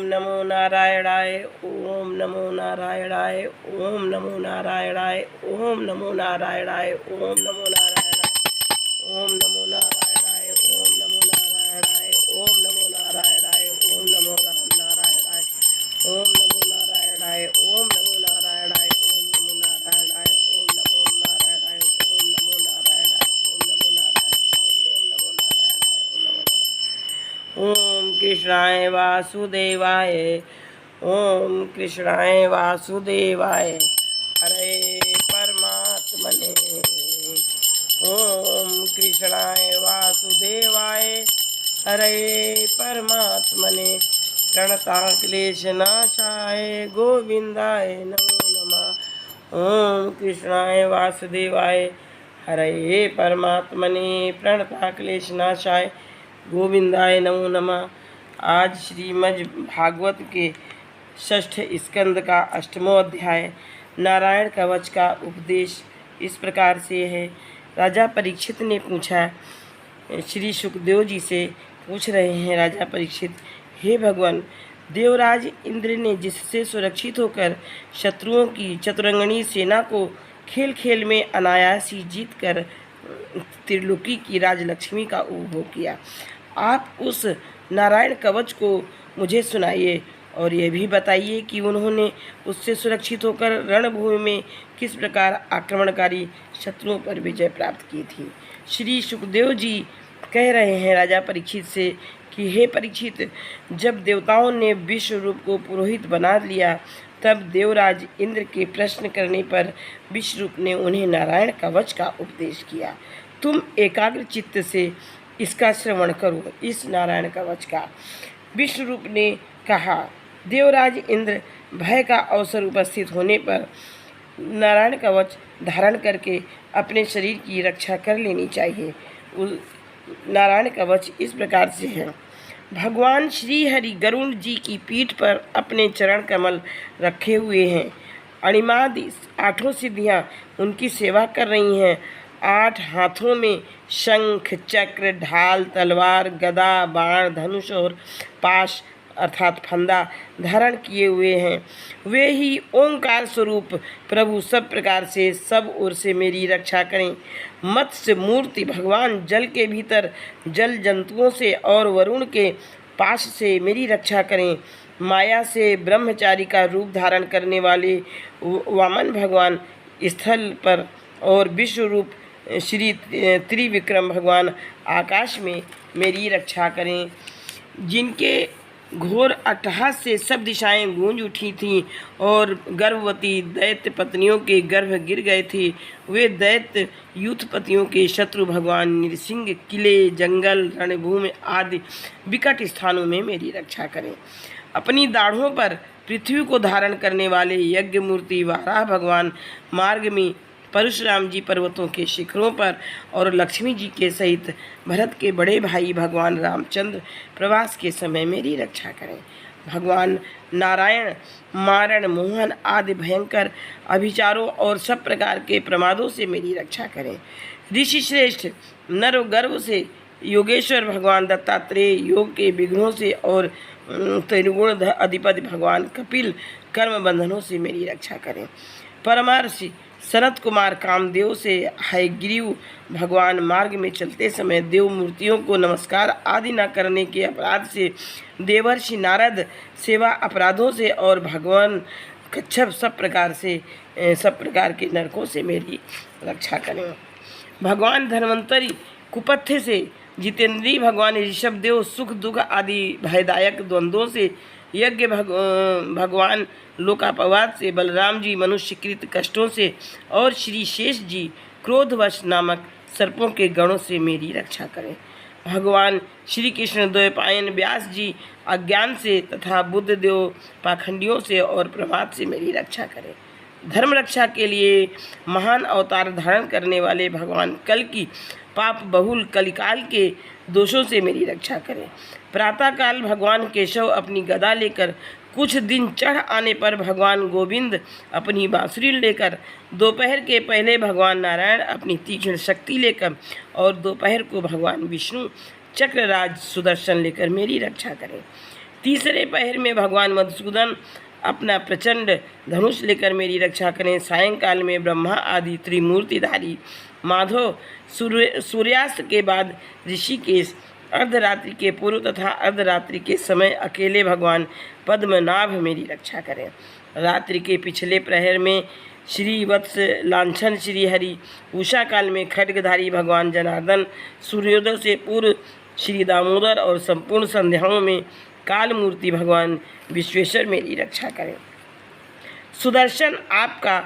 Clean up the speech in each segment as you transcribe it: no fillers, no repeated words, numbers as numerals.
नमो नारायणाय, ओम नमो नारायणाय, ओम नमो नारायणाय, ओम नमो नारायणाय, ओम नमो नारायणाय, ओम नमो नारायणाय, ओम नमो नारायणाय, ओम नमो नारायणाय, ओम नमो नारायणाय, ओम नमो नारायणाय, ओम नमो नारायणाय, ओम नमो नारायणाय, ओम नमो नारायणाय, ओम नमो नारायणाय, ओम नमो नारायणाय, ओम नमो नारायणाय, ओम नमो नारायणाय। ओम कृष्णाय वासुदेवाय, ओम कृष्णाय वासुदेवाय, हरे परमात्मने। ओम कृष्णाय वासुदेवाय, हरे परमात्मने। प्रणताक्लेशनाशाय गोविंदाय नमो नमः। ओम कृष्णाय वासुदेवाय, हरे परमात्मने। प्रणताक्लेशनाशाय गोविंदाय नमो नमः। आज श्रीमद् भागवत के षष्ठ स्कंद का 8वां अध्याय नारायण कवच का उपदेश इस प्रकार से है। राजा परीक्षित ने पूछा, श्री सुखदेव जी से पूछ रहे हैं, राजा परीक्षित, हे भगवान, देवराज इंद्र ने जिससे सुरक्षित होकर शत्रुओं की चतुरंगणी सेना को खेल खेल में अनायास ही जीत कर त्रिलोकी की राजलक्ष्मी का उपभोग किया, आप उस नारायण कवच को मुझे सुनाइए और यह भी बताइए कि उन्होंने उससे सुरक्षित होकर रणभूमि में किस प्रकार आक्रमणकारी शत्रुओं पर विजय प्राप्त की थी। श्री सुखदेव जी कह रहे हैं राजा परीक्षित से कि हे परीक्षित, जब देवताओं ने विश्वरूप को पुरोहित बना लिया, तब देवराज इंद्र के प्रश्न करने पर विश्वरूप ने उन्हें नारायण कवच का उपदेश किया। तुम एकाग्र चित्त से इसका श्रवण करो। इस नारायण कवच का विश्वरूप ने कहा, देवराज इंद्र, भय का अवसर उपस्थित होने पर नारायण कवच धारण करके अपने शरीर की रक्षा कर लेनी चाहिए। नारायण कवच इस प्रकार से है। भगवान श्री हरि गरुड़ जी की पीठ पर अपने चरण कमल रखे हुए हैं। अणिमादि 8 सिद्धियां उनकी सेवा कर रही हैं। 8 हाथों में शंख, चक्र, ढाल, तलवार, गदा, बाण, धनुष और पाश अर्थात फंदा धारण किए हुए हैं। वे ही ओंकार स्वरूप प्रभु सब प्रकार से सब ओर से मेरी रक्षा करें। मत्स्य मूर्ति भगवान जल के भीतर जल जंतुओं से और वरुण के पाश से मेरी रक्षा करें। माया से ब्रह्मचारी का रूप धारण करने वाले वामन भगवान स्थल पर और विश्व रूप श्री त्रिविक्रम भगवान आकाश में मेरी रक्षा करें। जिनके घोर अट्टहास से सब दिशाएं गूंज उठी थीं और गर्भवती दैत्य पत्नियों के गर्भ गिर गए थे, वे दैत्य यूथपतियों के शत्रु भगवान नृसिंह किले, जंगल, रणभूमि आदि विकट स्थानों में मेरी रक्षा करें। अपनी दाढ़ों पर पृथ्वी को धारण करने वाले यज्ञ मूर्ति वाराह भगवान मार्ग में परशुराम जी पर्वतों के शिखरों पर और लक्ष्मी जी के सहित भरत के बड़े भाई भगवान रामचंद्र प्रवास के समय मेरी रक्षा करें। भगवान नारायण मारण, मोहन आदि भयंकर अभिचारों और सब प्रकार के प्रमादों से मेरी रक्षा करें। ऋषि श्रेष्ठ नर गर्भ से योगेश्वर भगवान दत्तात्रेय योग के विघ्नों से और त्रिगुण अधिपति भगवान कपिल कर्म बंधनों से मेरी रक्षा करें। परमर्षि सनत कुमार कामदेव से हयग्रीव भगवान मार्ग में चलते समय देव मूर्तियों को नमस्कार आदि न करने के अपराध से, देवर्षि नारद सेवा अपराधों से और भगवान कच्छप सब प्रकार के नरकों से मेरी रक्षा करें। भगवान धन्वंतरी कुपथ्य से, जितेंद्रीय भगवान ऋषभ देव सुख दुख आदि भयदायक द्वंद्वों से, यज्ञ भगवान लोकापवाद से, बलराम जी मनुष्यकृत कष्टों से और श्री शेष जी क्रोधवश नामक सर्पों के गणों से मेरी रक्षा करें। भगवान श्री कृष्ण द्वैपायन व्यास जी अज्ञान से तथा बुद्ध देव पाखंडियों से और प्रमाद से मेरी रक्षा करें। धर्म रक्षा के लिए महान अवतार धारण करने वाले भगवान कल की पाप बहुल कलिकाल के दोषों से मेरी रक्षा करें। प्रातःकाल भगवान केशव अपनी गदा लेकर, कुछ दिन चढ़ आने पर भगवान गोविंद अपनी बांसुरी लेकर, दोपहर के पहले भगवान नारायण अपनी तीक्ष्ण शक्ति लेकर और दोपहर को भगवान विष्णु चक्रराज सुदर्शन लेकर मेरी रक्षा करें। तीसरे पहर में भगवान मधुसूदन अपना प्रचंड धनुष लेकर मेरी रक्षा करें। सायंकाल में ब्रह्मा आदि त्रिमूर्तिधारी माधव सूर्यास्त के बाद ऋषिकेश, अर्धरात्रि के पूर्व तथा अर्धरात्रि के समय अकेले भगवान पद्मनाभ मेरी रक्षा करें। रात्रि के पिछले प्रहर में श्री वत्स लांछन श्री हरि, उषा काल में खड्गधारी भगवान जनार्दन, सूर्योदय से पूर्व श्री दामोदर और संपूर्ण संध्याओं में काल मूर्ति भगवान विश्वेश्वर मेरी रक्षा करें। सुदर्शन आपका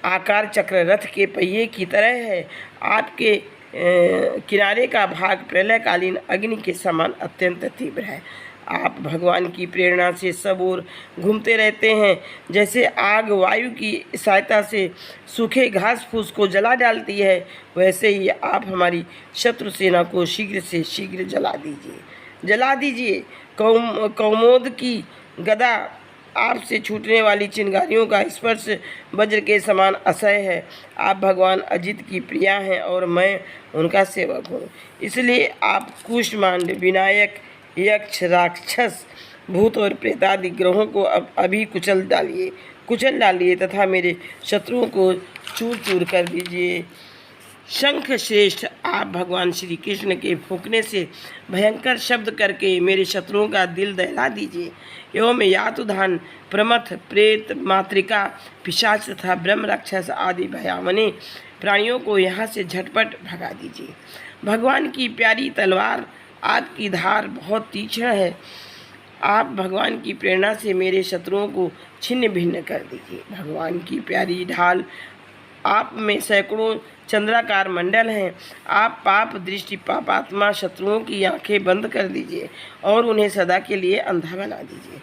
आकार चक्र रथ के पहिए की तरह है। आपके किनारे का भाग प्रलयकालीन अग्नि के समान अत्यंत तीव्र है। आप भगवान की प्रेरणा से सब ओर घूमते रहते हैं। जैसे आग वायु की सहायता से सूखे घास फूस को जला डालती है, वैसे ही आप हमारी शत्रु सेना को शीघ्र से शीघ्र जला दीजिए। कौमोद की गदा आपसे छूटने वाली चिंगारियों का स्पर्श वज्र के समान असह्य है। आप भगवान अजित की प्रिया हैं और मैं उनका सेवक हूँ, इसलिए आप कूष्मांड, विनायक, यक्ष, राक्षस, भूत और प्रेतादि ग्रहों को अभी कुचल डालिए तथा मेरे शत्रुओं को चूर चूर कर दीजिए। शंख श्रेष्ठ, आप भगवान श्री कृष्ण के फूंकने से भयंकर शब्द करके मेरे शत्रुओं का दिल दहला दीजिए एवं यातुधान, प्रमथ, प्रेत, मातृका, पिशाच तथा ब्रह्म राक्षस आदि भयावने प्राणियों को यहाँ से झटपट भगा दीजिए। भगवान की प्यारी तलवार, आपकी धार बहुत तीक्ष्ण है। आप भगवान की प्रेरणा से मेरे शत्रुओं को छिन्न भिन्न कर दीजिए। भगवान की प्यारी ढाल, आप में सैकड़ों चंद्राकार मंडल हैं। आप पाप दृष्टि पापात्मा शत्रुओं की आंखें बंद कर दीजिए और उन्हें सदा के लिए अंधा बना दीजिए।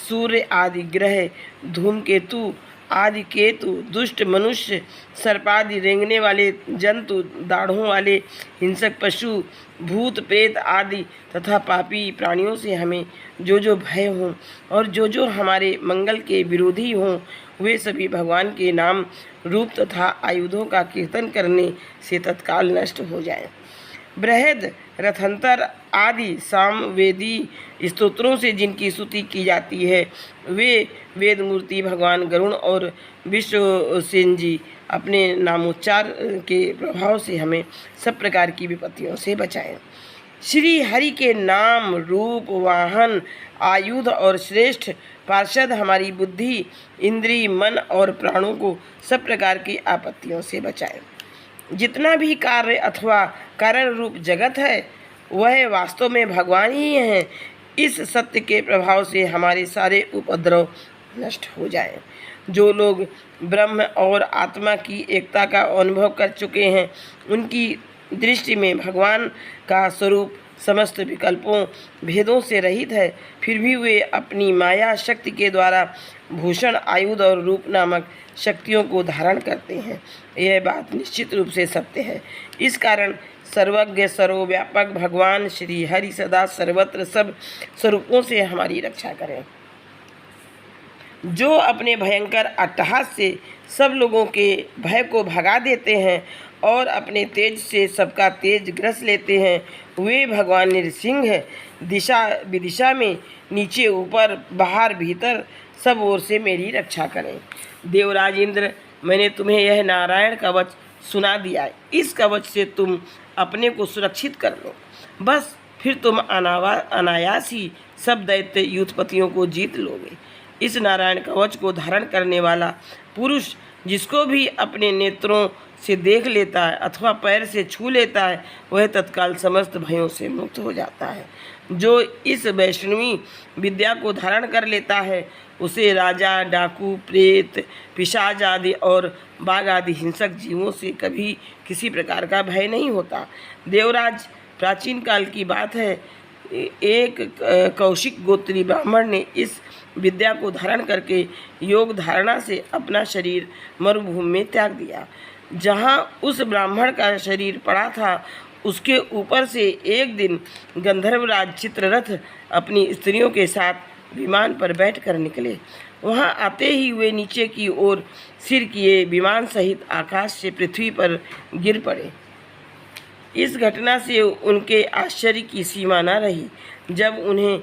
सूर्य आदि ग्रह, धूमकेतु आदि केतु, दुष्ट मनुष्य, सर्पादि रेंगने वाले जंतु, दाढ़ों वाले हिंसक पशु, भूत प्रेत आदि तथा पापी प्राणियों से हमें जो भय हों और जो हमारे मंगल के विरोधी हों, वे सभी भगवान के नाम, रूप तथा आयुधों का कीर्तन करने से तत्काल नष्ट हो जाएं। बृहद, रथंतर आदि सामवेदी स्तोत्रों से जिनकी स्तुति की जाती है, वे वेद मूर्ति भगवान गरुण और विश्वसेन जी अपने नामोच्चार के प्रभाव से हमें सब प्रकार की विपत्तियों से बचाएं। श्री हरि के नाम, रूप, वाहन, आयुध और श्रेष्ठ पार्षद हमारी बुद्धि, इंद्री, मन और प्राणों को सब प्रकार की आपत्तियों से बचाएं। जितना भी कार्य अथवा कारण रूप जगत है, वह वास्तव में भगवान ही हैं। इस सत्य के प्रभाव से हमारे सारे उपद्रव नष्ट हो जाएं। जो लोग ब्रह्म और आत्मा की एकता का अनुभव कर चुके हैं, उनकी दृष्टि में भगवान का स्वरूप समस्त विकल्पों भेदों से रहित है। फिर भी वे अपनी माया शक्ति के द्वारा भूषण, आयुध और रूप नामक शक्तियों को धारण करते हैं। यह बात निश्चित रूप से सत्य है। इस कारण सर्वज्ञ सर्वव्यापक भगवान श्री हरि सदा सर्वत्र सब स्वरूपों से हमारी रक्षा करें। जो अपने भयंकर अट्टहास से सब लोगों के भय को भगा देते हैं और अपने तेज से सबका तेज ग्रस लेते हैं, वे भगवान नृसिंह दिशा विदिशा में नीचे ऊपर बाहर भीतर सब ओर से मेरी रक्षा करें। देवराज इंद्र, मैंने तुम्हें यह नारायण कवच सुना दिया है। इस कवच से तुम अपने को सुरक्षित कर लो, बस फिर तुम अनायास ही सब दैत्य युद्धपतियों को जीत लोगे। इस नारायण कवच को धारण करने वाला पुरुष जिसको भी अपने नेत्रों से देख लेता है अथवा पैर से छू लेता है, वह तत्काल समस्त भयों से मुक्त हो जाता है। जो इस वैष्णवी विद्या को धारण कर लेता है, उसे राजा, डाकू, प्रेत, पिशाच आदि और बाघ आदि हिंसक जीवों से कभी किसी प्रकार का भय नहीं होता। देवराज, प्राचीन काल की बात है, एक कौशिक गोत्री ब्राह्मण ने इस विद्या को धारण करके योग धारणा से अपना शरीर मरुभूमि में त्याग दिया। जहाँ उस ब्राह्मण का शरीर पड़ा था, उसके ऊपर से एक दिन गंधर्वराज चित्ररथ अपनी स्त्रियों के साथ विमान पर बैठकर निकले। वहाँ आते ही वे नीचे की ओर सिर किए विमान सहित आकाश से पृथ्वी पर गिर पड़े। इस घटना से उनके आश्चर्य की सीमा न रही। जब उन्हें